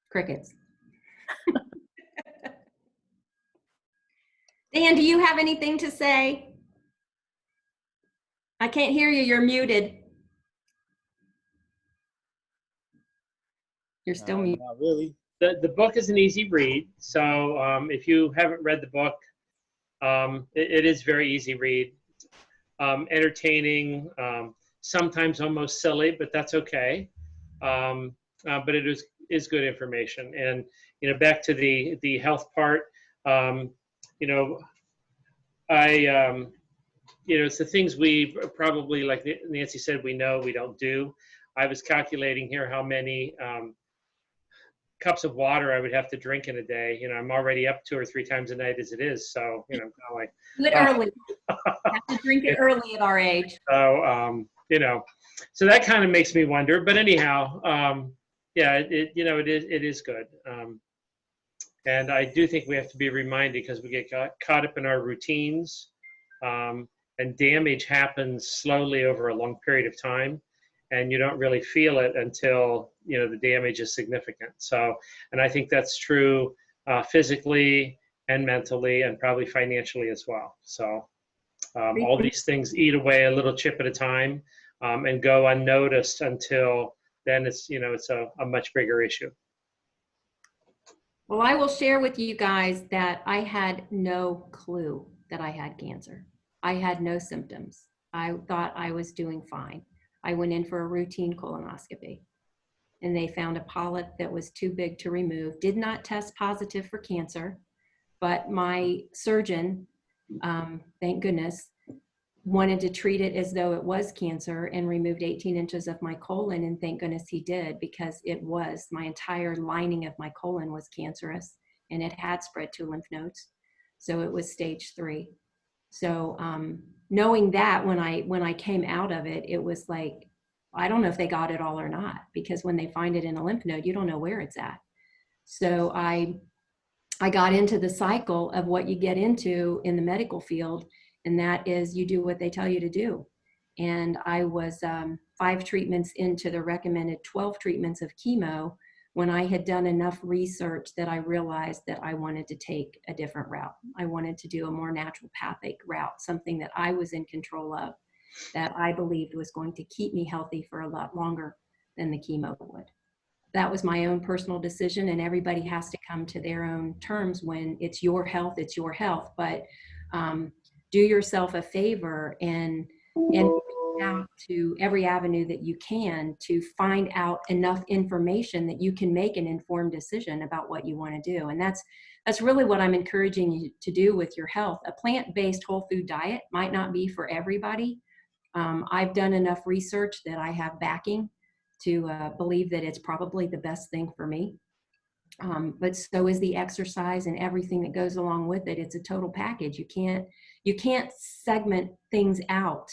Crickets. Dan, do you have anything to say? I can't hear you. You're muted. You're still muted. Not really. The book is an easy read. So if you haven't read the book, it is very easy read. Entertaining, sometimes almost silly, but that's okay. But it is good information. And back to the health part. It's the things we probably, like Nancy said, we know we don't do. I was calculating here how many cups of water I would have to drink in a day. I'm already up 2 or 3 times a night as it is. So, kind of like. Do it early. Have to drink it early at our age. So, so that kind of makes me wonder. But anyhow, it is good. And I do think we have to be reminded because we get caught up in our routines, and damage happens slowly over a long period of time, and you don't really feel it until the damage is significant. So, and I think that's true physically and mentally, and probably financially as well. So, all these things eat away a little chip at a time, and go unnoticed until then. It's it's a much bigger issue. Well, I will share with you guys that I had no clue that I had cancer. I had no symptoms. I thought I was doing fine. I went in for a routine colonoscopy, and they found a polyp that was too big to remove. Did not test positive for cancer, but my surgeon, thank goodness, wanted to treat it as though it was cancer and removed 18 inches of my colon, and thank goodness he did, because it was, my entire lining of my colon was cancerous, and it had spread to lymph nodes. So it was stage 3. So knowing that, when I came out of it, it was like, I don't know if they got it all or not, because when they find it in a lymph node, you don't know where it's at. So I got into the cycle of what you get into in the medical field, and that is you do what they tell you to do. And I was 5 treatments into the recommended 12 treatments of chemo when I had done enough research that I realized that I wanted to take a different route. I wanted to do a more naturopathic route, something that I was in control of, that I believed was going to keep me healthy for a lot longer than the chemo would. That was my own personal decision, and everybody has to come to their own terms. When it's your health, it's your health. But do yourself a favor and reach out to every avenue that you can to find out enough information that you can make an informed decision about what you want to do. And that's really what I'm encouraging you to do with your health. A plant-based whole food diet might not be for everybody. I've done enough research that I have backing to believe that it's probably the best thing for me. But so is the exercise and everything that goes along with it. It's a total package. You can't segment things out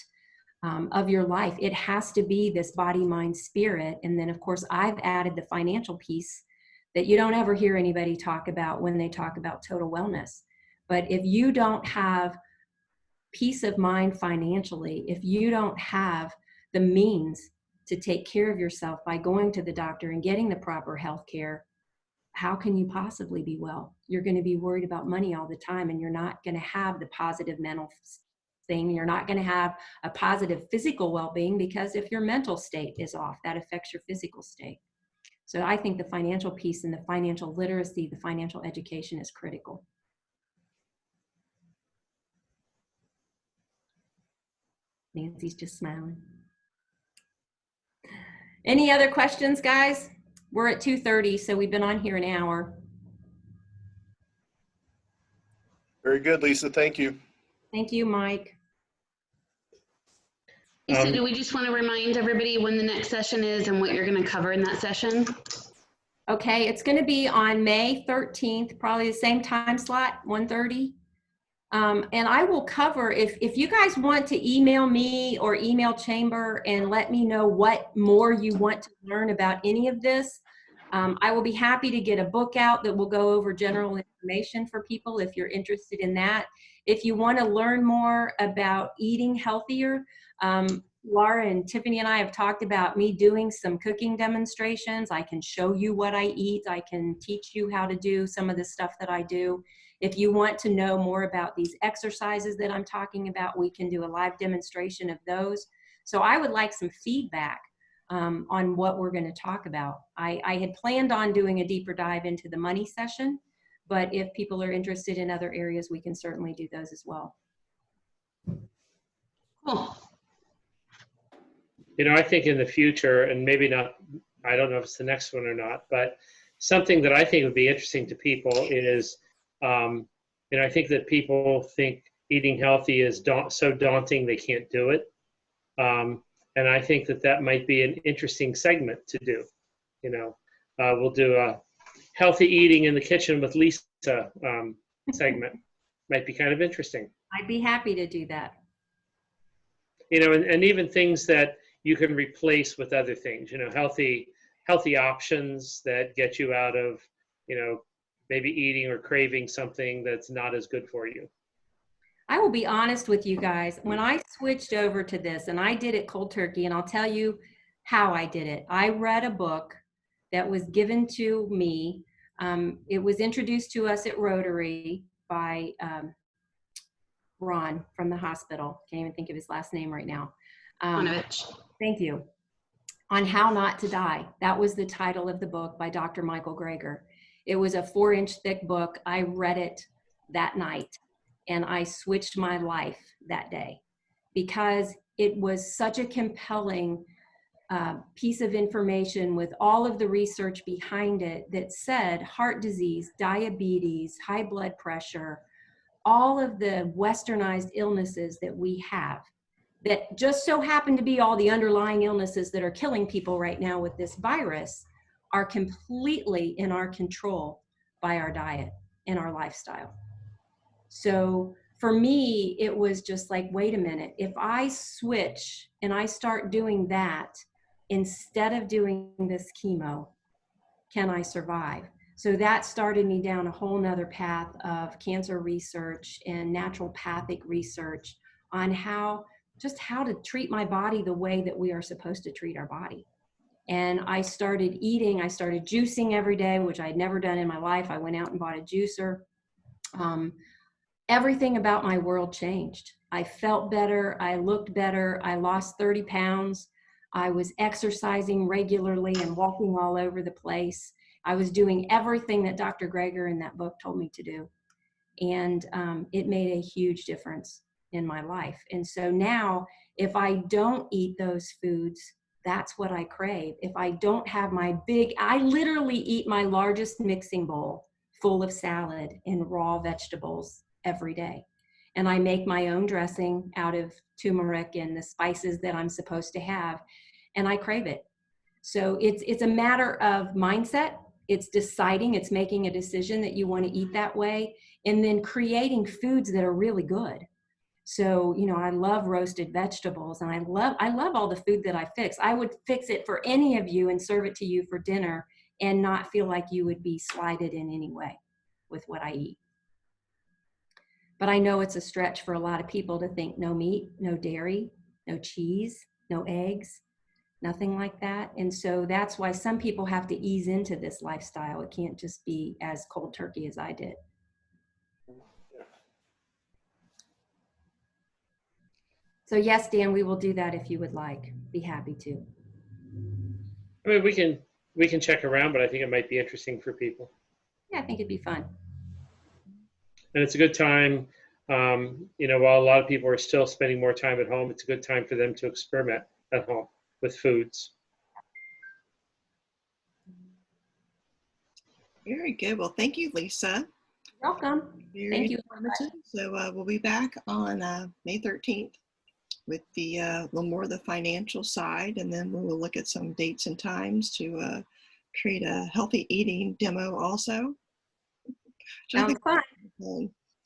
of your life. It has to be this body, mind, spirit. And then of course I've added the financial piece that you don't ever hear anybody talk about when they talk about total wellness. But if you don't have peace of mind financially, if you don't have the means to take care of yourself by going to the doctor and getting the proper health care, how can you possibly be well? You're going to be worried about money all the time, and you're not going to have the positive mental thing. You're not going to have a positive physical well-being, because if your mental state is off, that affects your physical state. So I think the financial piece and the financial literacy, the financial education is critical. Nancy's just smiling. Any other questions, guys? We're at 2:30, so we've been on here an hour. Very good, Lisa. Thank you. Thank you, Mike. Lisa, do we just want to remind everybody when the next session is and what you're going to cover in that session? Okay, it's going to be on May 13th, probably the same time slot, 1:30. And I will cover, if you guys want to email me or email Chamber and let me know what more you want to learn about any of this, I will be happy to get a book out that will go over general information for people if you're interested in that. If you want to learn more about eating healthier, Laura and Tiffany and I have talked about me doing some cooking demonstrations. I can show you what I eat. I can teach you how to do some of the stuff that I do. If you want to know more about these exercises that I'm talking about, we can do a live demonstration of those. So I would like some feedback on what we're going to talk about. I had planned on doing a deeper dive into the money session, but if people are interested in other areas, we can certainly do those as well. Cool. You know, I think in the future, and maybe not, I don't know if it's the next one or not, but something that I think would be interesting to people is, you know, I think that people think eating healthy is so daunting they can't do it. And I think that that might be an interesting segment to do. You know, we'll do a healthy eating in the kitchen with Lisa segment. Might be kind of interesting. I'd be happy to do that. You know, and even things that you can replace with other things, you know, healthy options that get you out of, you know, maybe eating or craving something that's not as good for you. I will be honest with you guys. When I switched over to this, and I did it cold turkey, and I'll tell you how I did it. I read a book that was given to me. It was introduced to us at Rotary by Ron from the hospital. Can't even think of his last name right now. Thank you. On How Not to Die. That was the title of the book by Dr. Michael Greger. It was a 4-inch thick book. I read it that night, and I switched my life that day because it was such a compelling piece of information with all of the research behind it that said heart disease, diabetes, high blood pressure, all of the westernized illnesses that we have that just so happen to be all the underlying illnesses that are killing people right now with this virus are completely in our control by our diet and our lifestyle. So for me, it was just like, wait a minute, if I switch and I start doing that instead of doing this chemo, can I survive? So that started me down a whole nother path of cancer research and naturopathic research on how to treat my body the way that we are supposed to treat our body. And I started juicing every day, which I had never done in my life. I went out and bought a juicer. Everything about my world changed. I felt better. I looked better. I lost 30 pounds. I was exercising regularly and walking all over the place. I was doing everything that Dr. Greger in that book told me to do. And it made a huge difference in my life. And so now, if I don't eat those foods, that's what I crave. If I don't have I literally eat my largest mixing bowl full of salad and raw vegetables every day. And I make my own dressing out of turmeric and the spices that I'm supposed to have, and I crave it. So it's a matter of mindset. It's deciding, it's making a decision that you want to eat that way, and then creating foods that are really good. So, I love roasted vegetables, and I love all the food that I fix. I would fix it for any of you and serve it to you for dinner and not feel like you would be slighted in any way with what I eat. But I know it's a stretch for a lot of people to think no meat, no dairy, no cheese, no eggs, nothing like that. And so that's why some people have to ease into this lifestyle. It can't just be as cold turkey as I did. So yes, Dan, we will do that if you would like. Be happy to. I mean, we can check around, but I think it might be interesting for people. Yeah, I think it'd be fun. And it's a good time, while a lot of people are still spending more time at home, it's a good time for them to experiment at home with foods. Very good. Well, thank you, Lisa. You're welcome. Very Thank you. informative. So we'll be back on May 13th with a little more of the financial side, and then we will look at some dates and times to create a healthy eating demo also. Sounds fun.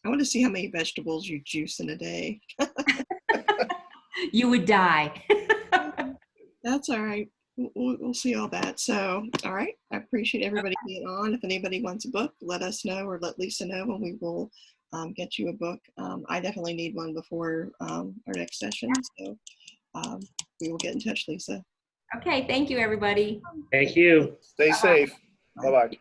I want to see how many vegetables you juice in a day. You would die. That's all right. We'll see all that. So, all right. I appreciate everybody being on. If anybody wants a book, let us know or let Lisa know, and we will get you a book. I definitely need one before our next session. So we will get in touch, Lisa. Okay. Thank you, everybody. Thank you. Stay safe. Bye-bye.